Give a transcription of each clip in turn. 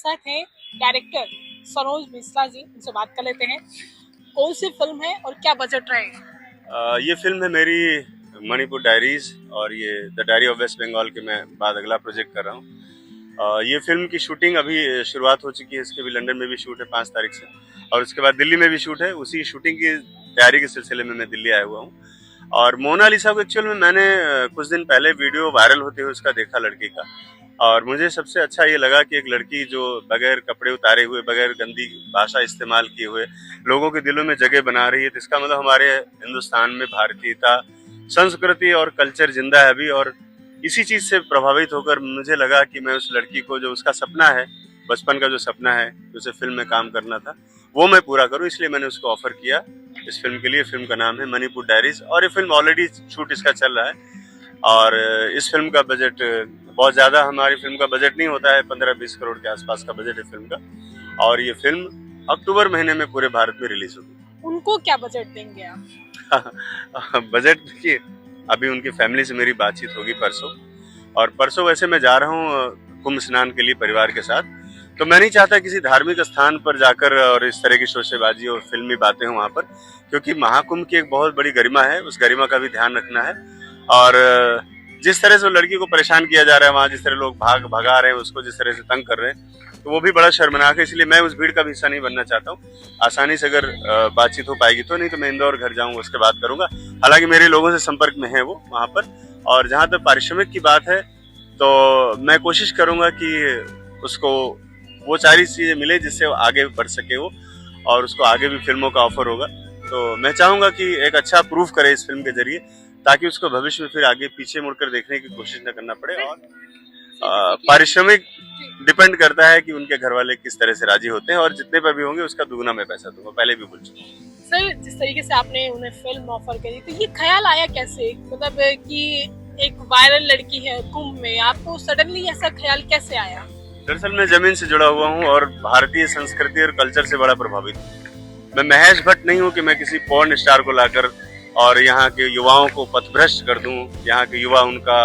साथ हैं डायरेक्टर सरोज मिश्रा जी, उनसे बात कर लेते हैं। कौन सी फिल्म है और क्या बजट रहेगा? ये फिल्म है मेरी मणिपुर डायरीज, और ये the diary of West Bengal के मैं बाद अगला प्रोजेक्ट कर रहा हूँ। ये फिल्म की शूटिंग अभी शुरुआत हो चुकी है, इसके भी लंदन में भी शूट है 5 तारीख से, और उसके बाद दिल्ली में भी शूट है। उसी शूटिंग की तैयारी के सिलसिले में मैं दिल्ली आया हुआ हूँ। और मोनालिसा को एक्चुअल में मैंने कुछ दिन पहले वीडियो वायरल होते हुए उसका देखा, लड़की का, और मुझे सबसे अच्छा ये लगा कि एक लड़की जो बगैर कपड़े उतारे हुए, बगैर गंदी भाषा इस्तेमाल किए हुए लोगों के दिलों में जगह बना रही है, तो इसका मतलब हमारे हिंदुस्तान में भारतीयता, संस्कृति और कल्चर जिंदा है अभी। और इसी चीज से प्रभावित होकर मुझे लगा कि मैं उस लड़की को, जो उसका सपना है, बचपन का जो सपना है, उसे फिल्म में काम करना था, वो मैं पूरा करूं, इसलिए मैंने उसको ऑफर किया इस फिल्म के लिए। फिल्म का नाम है मणिपुर डायरीज, और ये फिल्म ऑलरेडी शूट इसका चल रहा है। और इस फिल्म का बजट बहुत ज्यादा, हमारी फिल्म का बजट नहीं होता है, 15-20 करोड़ के आसपास का बजट है फिल्म का। और ये फिल्म अक्टूबर महीने में पूरे भारत में रिलीज होगी। उनको क्या बजट देंगे आप? बजट देखिए, अभी उनकी फैमिली से मेरी बातचीत होगी परसों, और परसों वैसे मैं जा रहा हूँ कुंभ स्नान के लिए परिवार के साथ। तो मैं नहीं चाहता किसी धार्मिक स्थान पर जाकर और इस तरह की शोशेबाजी और फिल्मी बातें हों वहाँ पर, क्योंकि महाकुंभ की एक बहुत बड़ी गरिमा है, उस गरिमा का भी ध्यान रखना है। और जिस तरह से वो लड़की को परेशान किया जा रहा है वहाँ, जिस तरह लोग भगा रहे हैं उसको, जिस तरह से तंग कर रहे हैं, तो वो भी बड़ा शर्मनाक है। इसलिए मैं उस भीड़ का भी हिस्सा नहीं बनना चाहता हूँ। आसानी से अगर बातचीत हो पाएगी तो, नहीं तो मैं इंदौर घर जाऊंगा, उसके बात करूंगा। हालांकि मेरे लोगों से संपर्क में है वो वहाँ पर। और जहाँ तक पारिश्रमिक की बात है, तो मैं कोशिश करूंगा कि उसको वो सारी चीजें मिले जिससे वो आगे बढ़ सके वो, और उसको आगे भी फिल्मों का ऑफर होगा। तो मैं चाहूंगा कि एक अच्छा प्रूफ करे इस फिल्म के जरिए, ताकि उसको भविष्य में फिर आगे पीछे मुड़कर देखने की कोशिश न करना पड़े। और पारिश्रमिक डिपेंड करता है कि उनके घर वाले किस तरह से राजी होते हैं, और जितने पर भी होंगे उसका दुगना मैं पैसा दूंगा, पहले भी बोल चुका हूँ। सर, जिस तरीके से आपने उन्हें फिल्म ऑफर करी, तो ये ख्याल आया कैसे, मतलब कि एक वायरल लड़की है कुंभ में, आपको सडनली ऐसा ख्याल कैसे आया? दरअसल मैं जमीन से जुड़ा हुआ हूँ और भारतीय संस्कृति और कल्चर से बड़ा प्रभावित हूँ। मैं महेश भट्ट नहीं हूँ कि मैं किसी पॉर्न स्टार को लाकर और यहाँ के युवाओं को पथभ्रष्ट कर दूं, यहाँ के युवा उनका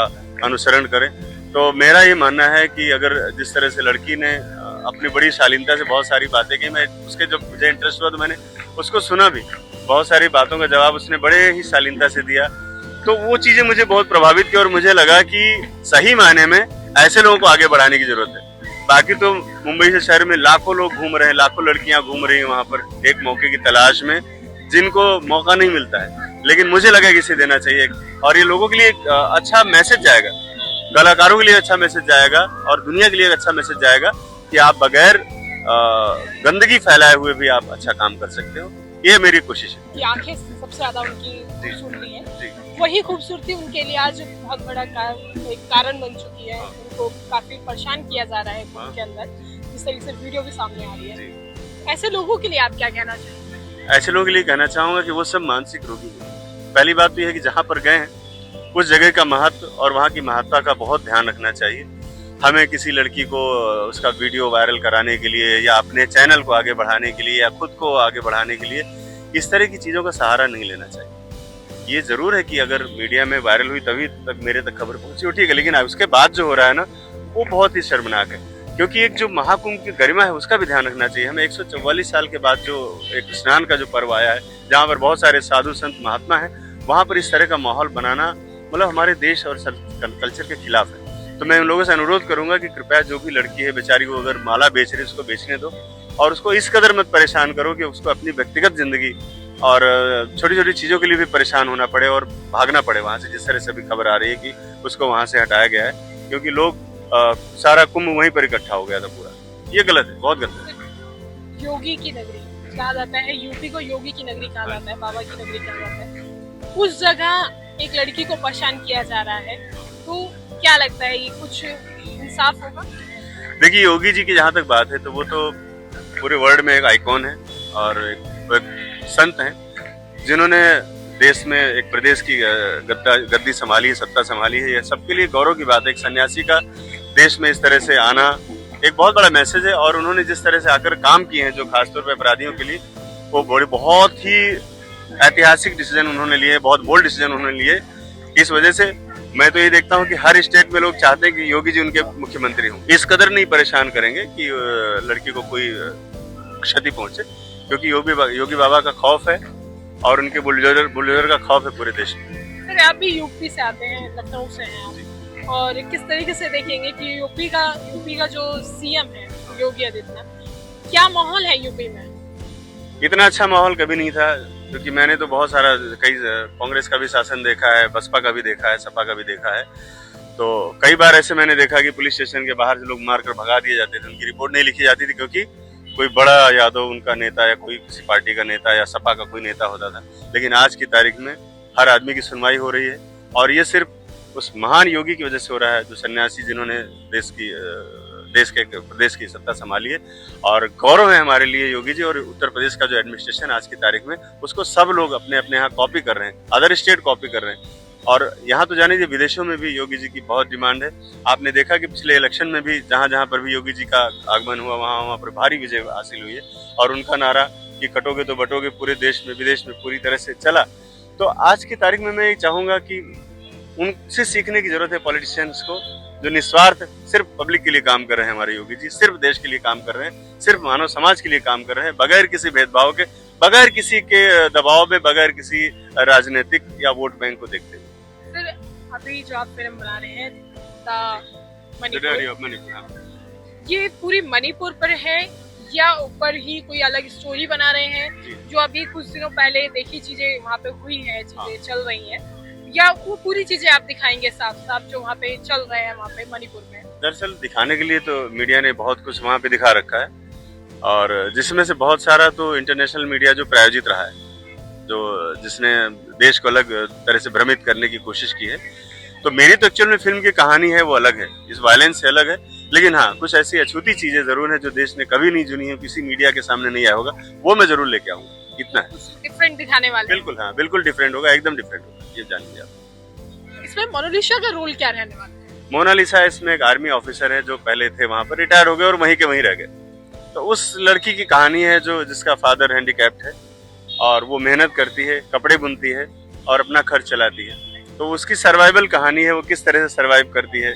अनुसरण करें। तो मेरा ये मानना है कि अगर जिस तरह से लड़की ने अपनी बड़ी शालीनता से बहुत सारी बातें की, मैं उसके जब मुझे इंटरेस्ट हुआ तो मैंने उसको सुना भी, बहुत सारी बातों का जवाब उसने बड़े ही शालीनता से दिया। तो वो चीजें मुझे बहुत प्रभावित की, और मुझे लगा कि सही मायने में ऐसे लोगों को आगे बढ़ाने की जरूरत है। बाकी तो मुंबई से शहर में लाखों लोग घूम रहे हैं, लाखों लड़कियां घूम रही हैं वहां पर एक मौके की तलाश में, जिनको मौका नहीं मिलता है। लेकिन मुझे लगा कि इसे देना चाहिए, और ये लोगों के लिए एक अच्छा मैसेज जाएगा, कलाकारों के लिए अच्छा मैसेज जाएगा, और दुनिया के लिए एक अच्छा मैसेज जाएगा कि आप बगैर गंदगी फैलाए हुए भी आप अच्छा काम कर सकते हो। ये मेरी कोशिश है। कि आंखें सबसे ज्यादा उनकी खूबसूरती है, वही खूबसूरती उनके लिए आज बहुत बड़ा एक कारण बन चुकी है। उनको काफी परेशान किया जा रहा है उनके अंदर, जिस तरीके से वीडियो भी सामने आ रही है। ऐसे लोगों के लिए आप क्या कहना चाहेंगे? ऐसे लोगों के लिए कहना चाहूंगा कि वो सब मानसिक रोगी हैं। पहली बात तो यह है कि जहाँ पर गए हैं उस जगह का महत्व और वहाँ की महत्ता का बहुत ध्यान रखना चाहिए। हमें किसी लड़की को उसका वीडियो वायरल कराने के लिए, या अपने चैनल को आगे बढ़ाने के लिए, या खुद को आगे बढ़ाने के लिए इस तरह की चीजों का सहारा नहीं लेना चाहिए। ये जरूर है कि अगर मीडिया में वायरल हुई तभी तक मेरे तक खबर पहुंची हो, ठीक है, लेकिन उसके बाद जो हो रहा है ना, वो बहुत ही शर्मनाक है। क्योंकि एक जो महाकुंभ की गरिमा है उसका भी ध्यान रखना चाहिए। हमें 144 साल के बाद जो एक स्नान का जो पर्व आया है, जहाँ पर बहुत सारे साधु संत महात्मा है, वहां पर इस तरह का माहौल बनाना मतलब हमारे देश और कल्चर के खिलाफ है। तो मैं उन लोगों से अनुरोध करूंगा कि कृपया जो भी लड़की है बेचारी को, अगर माला बेच रही है उसको बेचने दो, और उसको इस कदर मत परेशान करो कि उसको अपनी व्यक्तिगत जिंदगी और छोटी छोटी चीजों के लिए भी परेशान होना पड़े और भागना पड़े वहां से। जिस तरह से अभी खबर आ रही है कि उसको वहां से हटाया गया है, क्योंकि लोग सारा कुंभ वहीं पर इकट्ठा हो गया था पूरा। ये गलत है, बहुत गलत है। योगी की नगरी कहा जाता है, यूपी को योगी की नगरी कहा जाता है, बाबा की नगरी कहा जाता है। उस जगह एक लड़की को परेशान किया जा रहा है, तो क्या लगता है ये कुछ इंसाफ होगा? देखिए, योगी जी की जहाँ तक बात है तो वो तो पूरे वर्ल्ड में एक आइकॉन है, और एक संत हैं जिन्होंने देश में एक प्रदेश की गद्दी संभाली है, सत्ता संभाली है। ये सबके लिए गौरव की बात है। एक सन्यासी का देश में इस तरह से आना एक बहुत बड़ा मैसेज है, और उन्होंने जिस तरह से आकर काम किए हैं जो खासतौर पर अपराधियों के लिए, वो बहुत ही ऐतिहासिक डिसीजन उन्होंने लिए, बहुत बोल्ड डिसीजन उन्होंने लिए। इस वजह से मैं तो ये देखता हूँ कि हर स्टेट में लोग चाहते हैं कि योगी जी उनके मुख्यमंत्री हों। इस कदर नहीं परेशान करेंगे कि लड़की को कोई क्षति पहुंचे, क्योंकि योगी बाबा का खौफ है और उनके बुलडोजर का खौफ है पूरे देश में। सर आप भी यूपी से आते हैं, लखनऊ से हैं आप, और किस तरीके से देखेंगे कि यूपी का जो सीएम है योगी आदित्यनाथ, क्या माहौल है यूपी में? इतना अच्छा माहौल कभी नहीं था, क्योंकि मैंने तो बहुत सारा कई कांग्रेस का भी शासन देखा है, बसपा का भी देखा है, सपा का भी देखा है। तो कई बार ऐसे मैंने देखा कि पुलिस स्टेशन के बाहर से लोग मारकर भगा दिए जाते थे, उनकी रिपोर्ट नहीं लिखी जाती थी, क्योंकि कोई बड़ा यादव उनका नेता या कोई किसी पार्टी का नेता या सपा का कोई नेता होता था। लेकिन आज की तारीख में हर आदमी की सुनवाई हो रही है, और ये सिर्फ उस महान योगी की वजह से हो रहा है, जो सन्यासी जिन्होंने प्रदेश की सत्ता संभाली है। और गौरव है हमारे लिए योगी जी, और उत्तर प्रदेश का जो एडमिनिस्ट्रेशन आज की तारीख में, उसको सब लोग अपने अपने यहाँ कॉपी कर रहे हैं, अदर स्टेट कॉपी कर रहे हैं। और यहाँ तो जाने दीजिए, विदेशों में भी योगी जी की बहुत डिमांड है। आपने देखा कि पिछले इलेक्शन में भी जहाँ जहाँ पर भी योगी जी का आगमन हुआ, वहाँ पर भारी विजय हासिल हुई है, और उनका नारा कि कटोगे तो बटोगे पूरे देश में विदेश में पूरी तरह से चला। तो आज की तारीख में मैं ये चाहूंगा कि उनसे सीखने की जरूरत है पॉलिटिशियंस को, जो निस्वार्थ सिर्फ पब्लिक के लिए काम कर रहे हैं। हमारे योगी जी सिर्फ देश के लिए काम कर रहे हैं, सिर्फ मानव समाज के लिए काम कर रहे हैं, बगैर किसी भेदभाव के, बगैर किसी के दबाव में, बगैर किसी राजनीतिक या वोट बैंक को देखते हुए। सर अभी जो आप फिल्म बना रहे हैं मणिपुर, ये पूरी मणिपुर पर है या ऊपर ही कोई अलग स्टोरी बना रहे हैं? जो अभी कुछ दिनों पहले देखी चीजें वहाँ पे हुई है, चीजें चल रही हैं, या वो पूरी चीजें आप दिखाएंगे साफ साफ जो वहाँ पे चल रहे हैं वहाँ पे मणिपुर में? दरअसल दिखाने के लिए तो मीडिया ने बहुत कुछ वहाँ पे दिखा रखा है, और जिसमें से बहुत सारा तो इंटरनेशनल मीडिया जो प्रायोजित रहा है, जो जिसने देश को अलग तरह से भ्रमित करने की कोशिश की है। तो मेरी तो एक्चुअल में फिल्म की कहानी है वो अलग है, इस वायलेंस से अलग है। लेकिन हाँ, कुछ ऐसी अछूती चीजें जरूर है जो देश ने कभी नहीं सुनी है, किसी मीडिया के सामने नहीं आया होगा, वो मैं जरूर लेके आऊंगा। इतना है, डिफरेंट दिखाने वाले। बिल्कुल, हाँ बिल्कुल डिफरेंट होगा, एकदम डिफरेंट होगा, ये जानिए आप। इसमें मोनालिसा का रोल क्या रहने वाला है? मोनालिसा इसमें एक आर्मी ऑफिसर है जो पहले थे वहां पर, रिटायर हो गए और वहीं के वहीं रह गए। तो उस लड़की की कहानी है जो जिसका फादर हैंडीकैप्ड है, और वो मेहनत करती है, कपड़े बुनती है और अपना खर्च चलाती है। तो उसकी सर्वाइवल कहानी है, वो किस तरह से सर्वाइव करती है,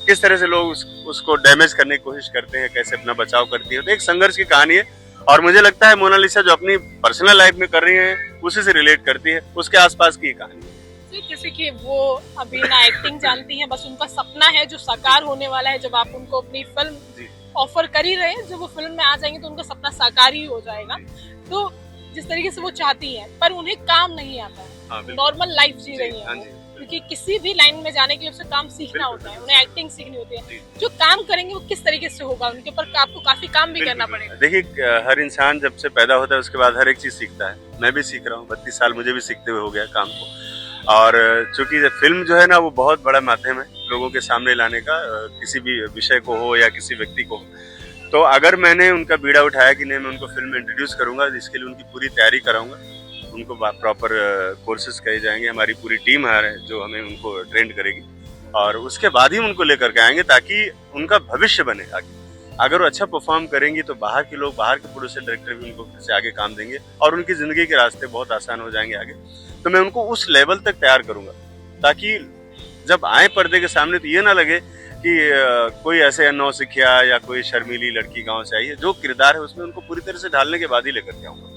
किस तरह से लोग उसको डैमेज करने की कोशिश करते हैं, कैसे अपना बचाव करती है। तो एक संघर्ष की कहानी है, और मुझे लगता है मोनालिसा जो अपनी पर्सनल लाइफ में कर रही है उसी से रिलेट करती है, उसके आसपास की कहानी है। जैसे कि वो अभी ना एक्टिंग जानती हैं, बस उनका सपना है जो साकार होने वाला है। जब आप उनको अपनी फिल्म ऑफर कर ही रहे हैं, जब वो फिल्म में आ जाएंगे तो उनका सपना साकार ही हो जाएगा। तो जिस तरीके से वो चाहती हैं, पर उन्हें काम नहीं आता है, नॉर्मल लाइफ जी रही है, क्योंकि किसी भी लाइन में जाने के लिए उसे काम सीखना होता है, उन्हें एक्टिंग सीखनी होती है। जो काम करेंगे वो किस तरीके से होगा, उनके ऊपर आपको काफी काम भी करना पड़ेगा। देखिए, हर इंसान जब से पैदा होता है उसके बाद हर एक चीज सीखता है। मैं भी सीख रहा हूँ, 32 साल मुझे भी सीखते हुए हो गया काम को। और चूंकि फिल्म जो है ना, वो बहुत बड़ा माध्यम है लोगों के सामने लाने का, किसी भी विषय को हो या किसी व्यक्ति को। तो अगर मैंने उनका बीड़ा उठाया कि नहीं, मैं उनको फिल्म में इंट्रोड्यूस करूंगा, इसके लिए उनकी पूरी तैयारी कराऊंगा, उनको प्रॉपर कोर्सेज करे जाएंगे, हमारी पूरी टीम है जो हमें उनको ट्रेंड करेगी, और उसके बाद ही उनको लेकर के आएंगे ताकि उनका भविष्य बने आगे। अगर वो अच्छा परफॉर्म करेंगी तो बाहर के लोग, बाहर के प्रोड्यूसर डायरेक्टर भी उनको फिर से आगे काम देंगे, और उनकी जिंदगी के रास्ते बहुत आसान हो जाएंगे आगे। तो मैं उनको उस लेवल तक तैयार करूंगा ताकि जब आए पर्दे के सामने तो ये ना लगे कि कोई ऐसे नौसिखिया या कोई शर्मीली लड़की गांव से आई है। जो किरदार है उसमें उनको पूरी तरह से ढालने के बाद ही लेकर के आऊंगा।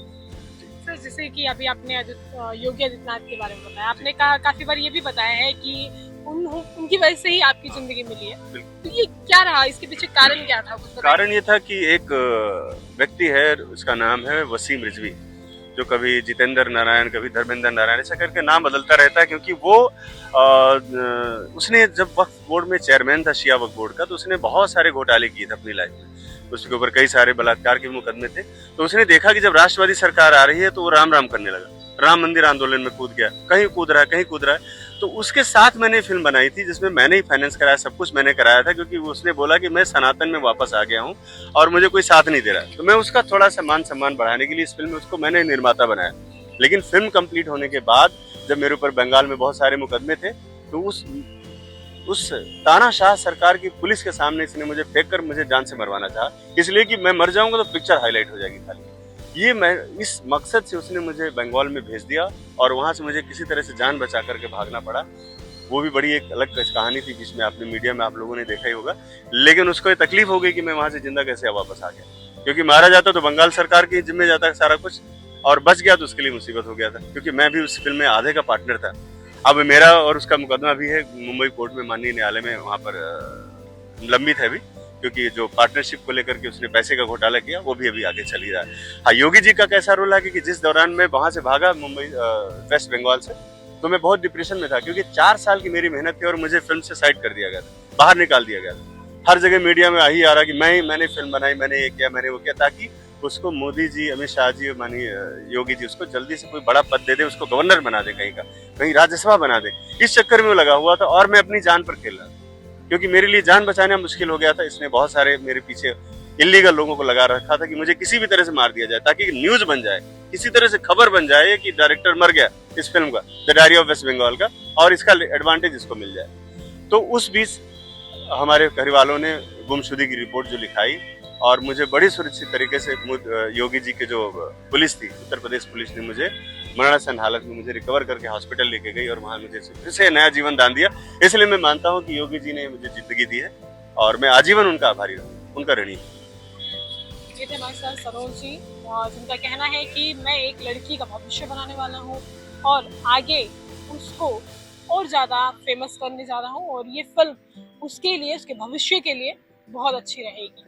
सर जैसे कि अभी आपने योगी आदित्यनाथ के बारे में बताया, आपने कहा काफी बार ये भी बताया है कि उनकी वजह से ही आपकी जिंदगी मिली है। तो ये क्या रहा, इसके पीछे कारण क्या था? कारण ये था कि एक व्यक्ति है, उसका नाम है वसीम रिजवी, जो कभी जितेंद्र नारायण, कभी धर्मेंद्र नारायण ऐसा करके नाम बदलता रहता है, क्योंकि वो उसने जब वक्फ बोर्ड में चेयरमैन था, शिया वक्फ बोर्ड का, तो उसने बहुत सारे घोटाले किए थे अपनी लाइफ में। उसके ऊपर कई सारे बलात्कार के मुकदमे थे। तो उसने देखा कि जब राष्ट्रवादी सरकार आ रही है तो वो राम राम करने लगा, राम मंदिर आंदोलन में कूद गया, कहीं कूद रहा है, कहीं कूद रहा है। तो उसके साथ मैंने फिल्म बनाई थी जिसमें मैंने ही फाइनेंस कराया, सब कुछ मैंने कराया था, क्योंकि उसने बोला कि मैं सनातन में वापस आ गया हूँ और मुझे कोई साथ नहीं दे रहा। तो मैं उसका थोड़ा सा मान सम्मान बढ़ाने के लिए इस फिल्म में उसको मैंने निर्माता बनाया। लेकिन फिल्म कंप्लीट होने के बाद जब मेरे ऊपर बंगाल में बहुत सारे मुकदमे थे, तो उस तानाशाह सरकार की पुलिस के सामने इसने मुझे फेंक कर मुझे जान से मरवाना चाहा, इसलिए कि मैं मर जाऊंगा तो पिक्चर हाईलाइट हो जाएगी खाली। ये मैं इस मकसद से उसने मुझे बंगाल में भेज दिया और वहां से मुझे किसी तरह से जान बचा करके भागना पड़ा। वो भी बड़ी एक अलग कहानी थी, जिसमें आपने मीडिया में आप लोगों ने देखा ही होगा। लेकिन उसको ये तकलीफ हो गई कि मैं वहां से जिंदा कैसे वापस आ गया, क्योंकि मारा जाता तो बंगाल सरकार के जिम्मे जाता सारा कुछ, और बच गया तो उसके लिए मुसीबत हो गया था, क्योंकि मैं भी उस फिल्म में आधे का पार्टनर था। अब मेरा और उसका मुकदमा भी है मुंबई कोर्ट में, माननीय न्यायालय में, वहां पर लंबित है अभी, क्योंकि जो पार्टनरशिप को लेकर के उसने पैसे का घोटाला किया वो भी अभी आगे चल ही रहा है। हाँ, योगी जी का कैसा रोल है कि जिस दौरान मैं वहां से भागा मुंबई वेस्ट बंगाल से, तो मैं बहुत डिप्रेशन में था, क्योंकि 4 साल की मेरी मेहनत थी और मुझे फिल्म से साइड कर दिया गया था, बाहर निकाल दिया गया था। हर जगह मीडिया में यही आ रहा कि मैंने फिल्म बनाई, मैंने ये किया, मैंने वो किया, ताकि उसको मोदी जी, अमित शाह जी, माननीय योगी जी उसको जल्दी से कोई बड़ा पद दे दे, उसको गवर्नर बना दे, कहीं का कहीं राज्यसभा बना दे। इस चक्कर में वो लगा हुआ था और मैं अपनी जान पर खेल रहा था, क्योंकि मेरे लिए जान बचाना मुश्किल हो गया था। इसने बहुत सारे मेरे पीछे इलीगल लोगों को लगा रखा था कि मुझे किसी भी तरह से मार दिया जाए, ताकि न्यूज बन जाए, किसी तरह से खबर बन जाए कि डायरेक्टर मर गया इस फिल्म का, the diary of West Bengal का, और इसका एडवांटेज इसको मिल जाए। तो उस बीच हमारे घर वालों ने गुमशुदगी की रिपोर्ट जो लिखाई, और मुझे बड़ी सुरक्षित तरीके से योगी जी के जो पुलिस थी, उत्तर प्रदेश पुलिस ने मुझे मरणासन हालत में मुझे रिकवर करके हॉस्पिटल लेके गई और वहां मुझे फिर से नया जीवन दान दिया। इसलिए मैं मानता हूं कि योगी जी ने मुझे जिंदगी दी है और मैं आजीवन उनका आभारी रहूंगा, उनका ऋणी हूं। ये थे हमारे साथ सरोज जी, जिनका कहना है कि मैं एक लड़की का भविष्य बनाने वाला हूँ और आगे उसको और ज़्यादा फेमस करने जा रहा हूँ, और ये फिल्म उसके लिए, उसके भविष्य के लिए बहुत अच्छी रहेगी।